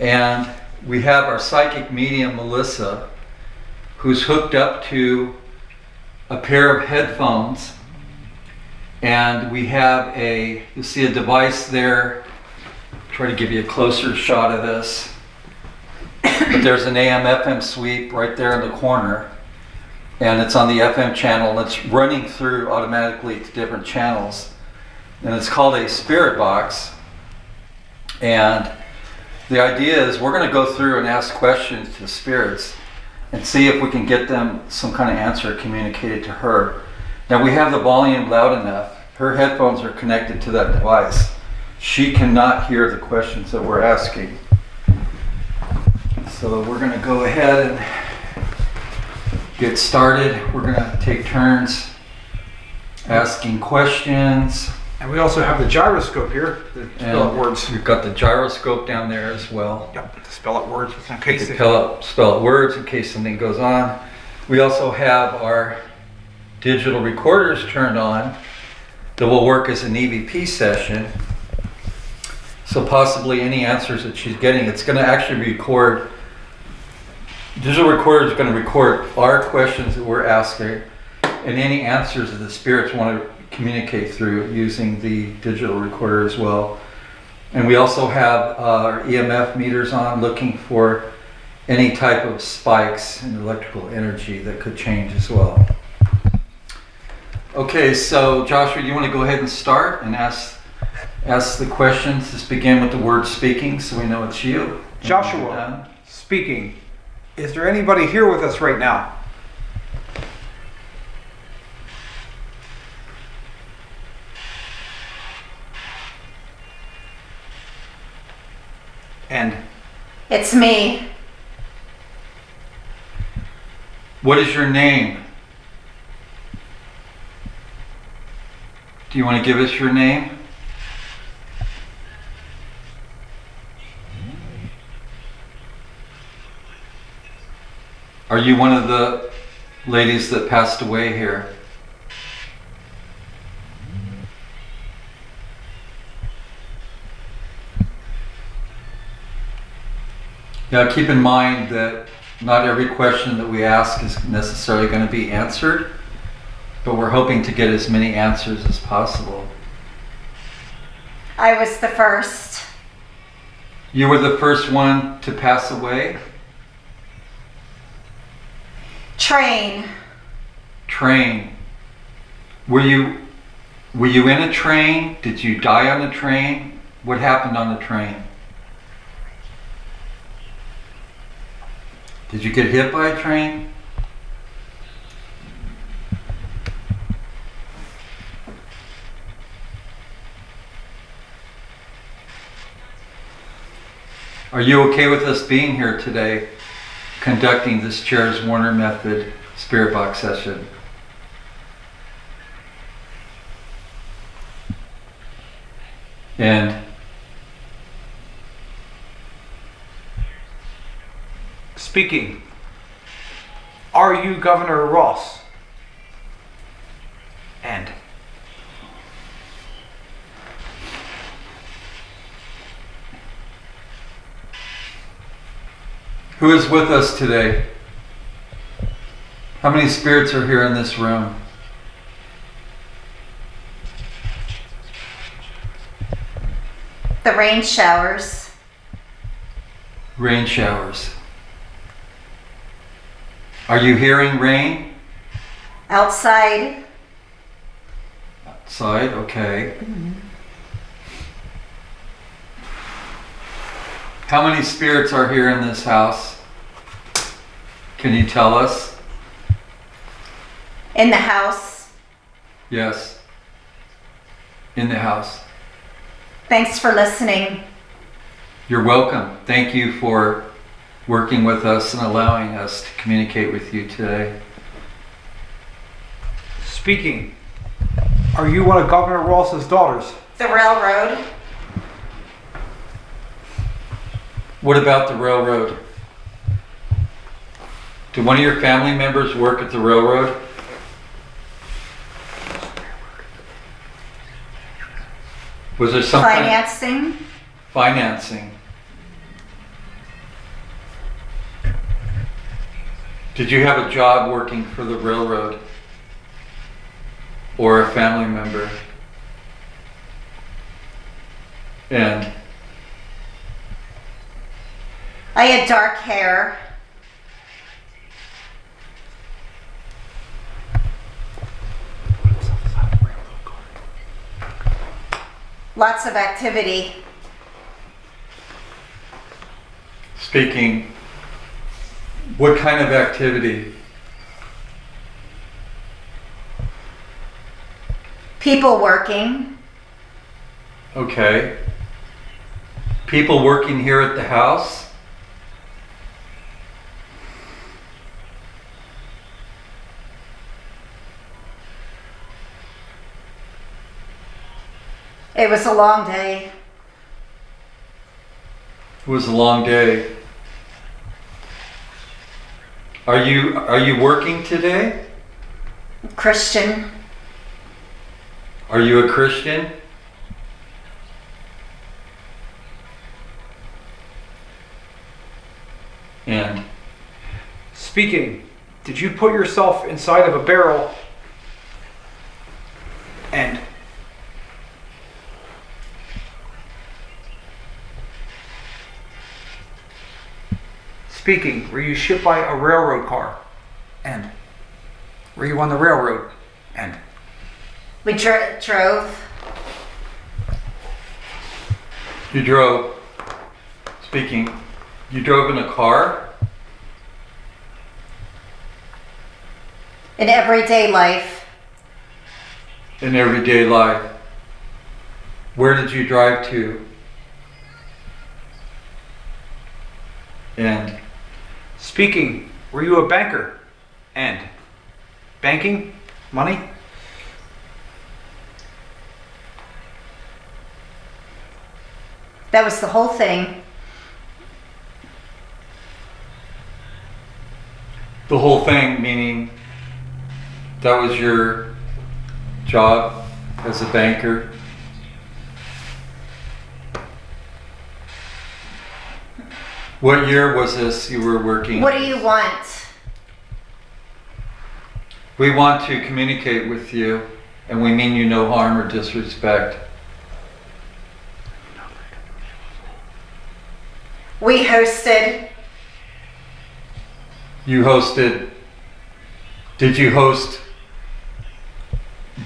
And we have our psychic medium, Melissa, who's hooked up to a pair of headphones. And we have you'll see a device there. Try to give you a closer shot of this. But there's an AM FM sweep right there in the corner. And it's on the FM channel, and it's running through automatically to different channels. And it's called a spirit box. And the idea is we're going to go through and ask questions to the spirits and see if we can get them some kind of answer communicated to her. Now we have the volume loud enough. Her headphones are connected to that device. She cannot hear the questions that we're asking. So we're going to go ahead and get started. We're going to take turns asking questions. And we also have the gyroscope here to spell out words. We've got the gyroscope down there as well. Yep, to spell out words in case To spell out words in case something goes on. We also have our digital recorders turned on that will work as an EVP session. So possibly any answers that she's getting, it's going to actually record. Digital recorder is going to record our questions that we're asking and any answers that the spirits want to communicate through using the digital recorder as well. And we also have our EMF meters on, looking for any type of spikes in electrical energy that could change as well. Okay, so Joshua, you want to go ahead and start and ask the questions? Let's begin with the word speaking so we know it's you. Joshua, speaking. Is there anybody here with us right now? And It's me. what is your name? Do you want to give us your name? Are you one of the ladies that passed away here? Now keep in mind that not every question that we ask is necessarily going to be answered, but we're hoping to get as many answers as possible. I was the first. You were the first one to pass away? Train. Train. Were you in a train? Did you die on a train? What happened on the train? Did you get hit by a train? Are you okay with us being here today, conducting this Chairs Warner Method Spirit Box session? And Speaking. Are you Governor Ross? And who is with us today? How many spirits are here in this room? The rain showers. Rain showers. Are you hearing rain? Outside. Outside, okay. How many spirits are here in this house? Can you tell us? In the house. Yes. In the house. Thanks for listening. You're welcome. Thank you for working with us and allowing us to communicate with you today. speaking. Are you one of Governor Ross's daughters? The railroad. What about the railroad? Do one of your family members work at the railroad? Was there some Financing. financing? Did you have a job working for the railroad or a family member? And I had dark hair. Lots of activity. speaking, what kind of activity? People working. Okay. People working here at the house? It was a long day. It was a long day. Are you working today? Christian. Are you a Christian? And Speaking, did you put yourself inside of a barrel and speaking, were you shipped by a railroad car? And were you on the railroad? And We drove. you drove, speaking, you drove in a car? In everyday life. In everyday life. Where did you drive to? And speaking, were you a banker? And banking? Money? That was the whole thing. the whole thing, meaning that was your job as a banker? What year was this you were working? What do you want? We want to communicate with you, and we mean you no harm or disrespect. We hosted. You hosted, did you host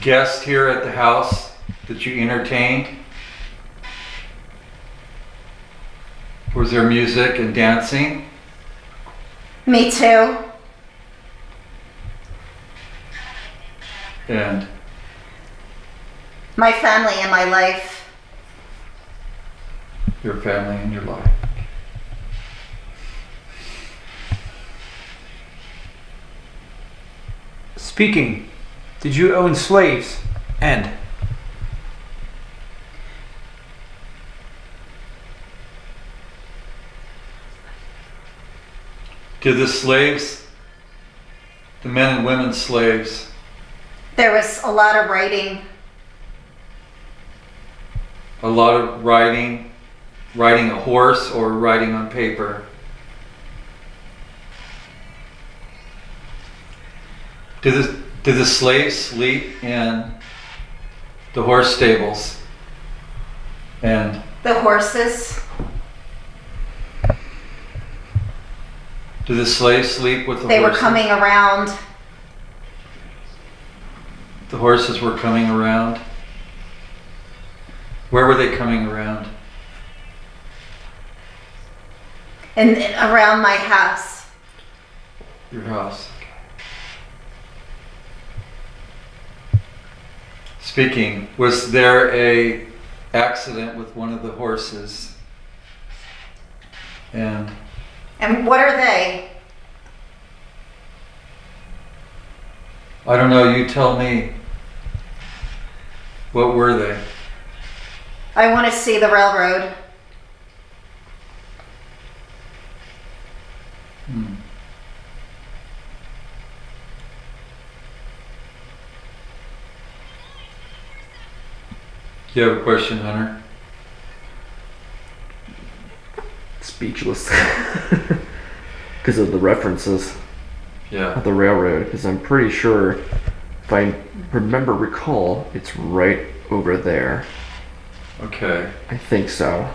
guests here at the house that you entertained? Was there music and dancing? Me too. And My family and my life. your family and your life. Speaking. Did you own slaves? End. Did the slaves, the men and women slaves, There was a lot of writing. a lot of riding a horse or riding on paper? Did the slaves sleep in the horse stables? And The horses. did the slaves sleep with the They were horses? coming around. The horses were coming around. Where were they coming around? And around my house. Your house. Speaking, was there a accident with one of the horses? And And what are they? I don't know, you tell me. What were they? I want to see the railroad. Do you have a question, Hunter? Speechless. Because of the references Yeah. of the railroad. Because I'm pretty sure, if I recall, it's right over there. Okay. I think so.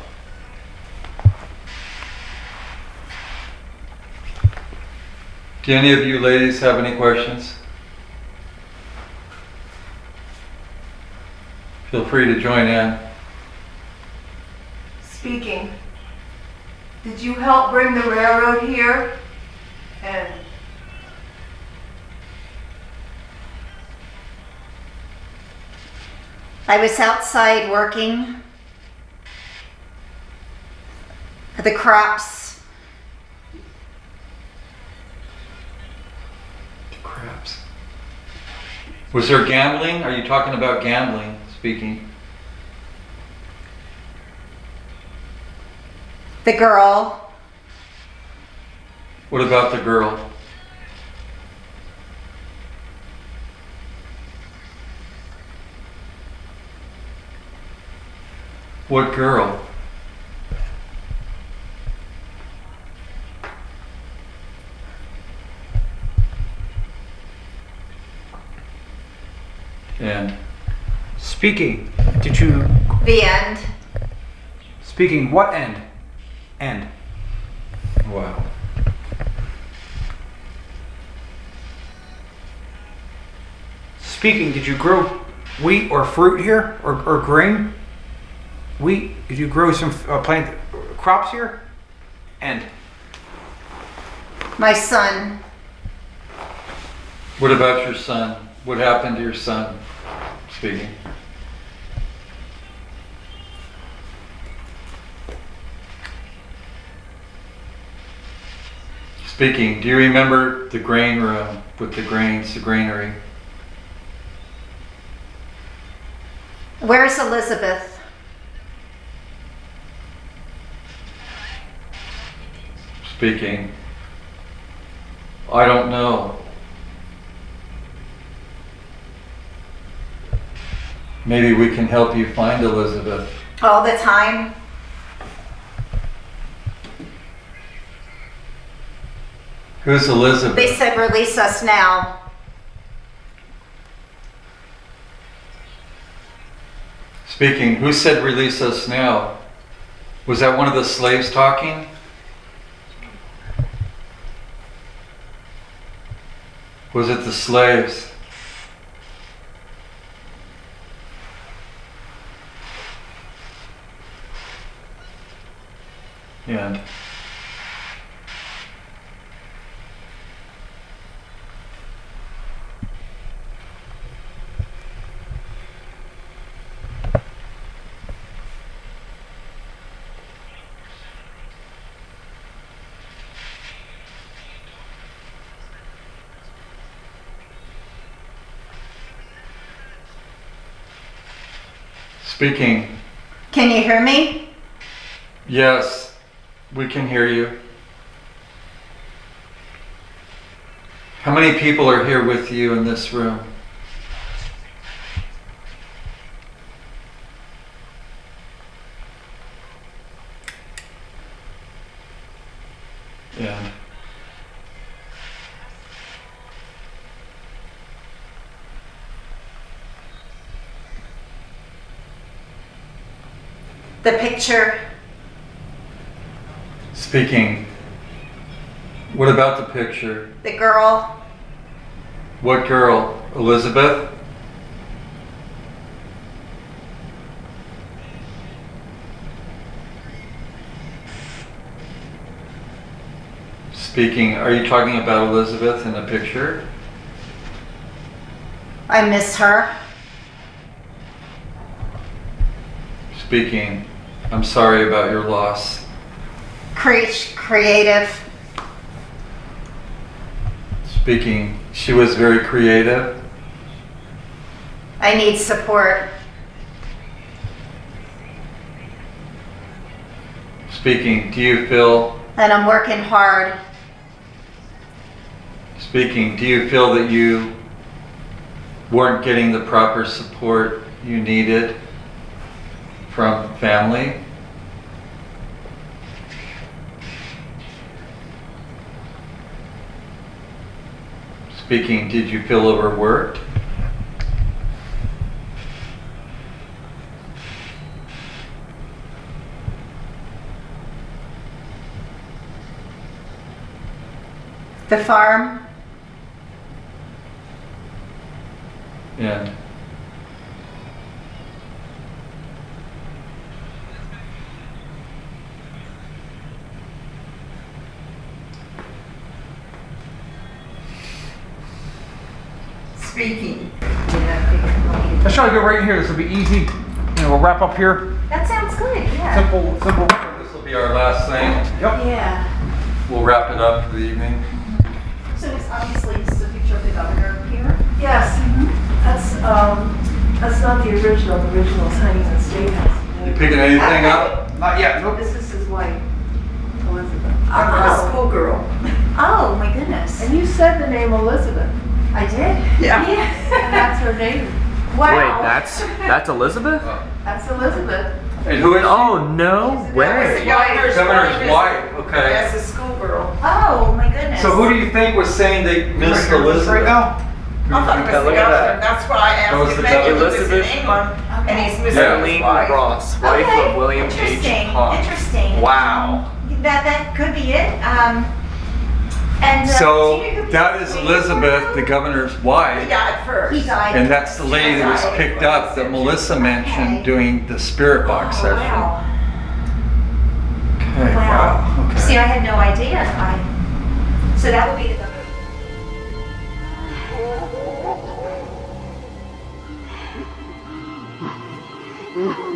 Do any of you ladies have any questions? Feel free to join in. Speaking. Did you help bring the railroad here? And I was outside working. The crops. Craps. Was there gambling? Are you talking about gambling? Speaking. The girl. What about the girl? What girl? And Speaking. Did you... The end. Speaking. What end? End. wow. Speaking. Did you grow wheat or fruit here? Or grain? Wheat? Did you grow some plant crops here? End. My son. What about your son? What happened to your son? Speaking. Speaking. Do you remember the grain room with the grains, the granary? Where's Elizabeth? Speaking. I don't know. Maybe we can help you find Elizabeth. All the time. Who's Elizabeth? They said release us now. Speaking. Who said release us now? Was that one of the slaves talking? Was it the slaves? And Speaking. Can you hear me? Yes, we can hear you. How many people are here with you in this room? And The picture. speaking. What about the picture? The girl. What girl? Elizabeth? Speaking. Are you talking about Elizabeth in the picture? I miss her. Speaking. I'm sorry about your loss. Creative. Speaking. She was very creative. I need support. Speaking. Do you feel... And I'm working hard. Speaking. Do you feel that you weren't getting the proper support you needed from family? Speaking. Did you feel overworked? The farm. And Speaking. Let's try to go right here. This will be easy. We'll wrap up here. That sounds good, yeah. Simple. this will be our last thing. Yep. Yeah. We'll wrap it up for the evening. So it's obviously just a picture of the governor here. Yes, that's not the original. The original is hanging in the State House. You picking anything up? Not yet. Nope. This is his wife, Elizabeth. Oh. A schoolgirl. Oh my goodness. And you said the name Elizabeth. I did? Yeah. And that's her name. Wow. Wait, that's Elizabeth? That's Elizabeth. And who is she? Oh, no way. Governor's wife. Okay. That's a schoolgirl. Oh my goodness. So who do you think was saying they missed Right Elizabeth? now. I thought it was the Look at governor. that. That's what I That was asked. the Maybe he was in Elizabeth. England and he's missing Yeah. his Eileen wife. Ross, wife Okay, of William H. interesting, Hahn. interesting. Wow. That could be it. And do So you know who that this is lady Elizabeth, was? the governor's wife. He died first. He died. And that's the lady that was picked up that Melissa mentioned doing the spirit box Oh, session. wow. Okay, Wow. wow. Okay. See, I had no idea. So that would be the governor. Mm-hmm.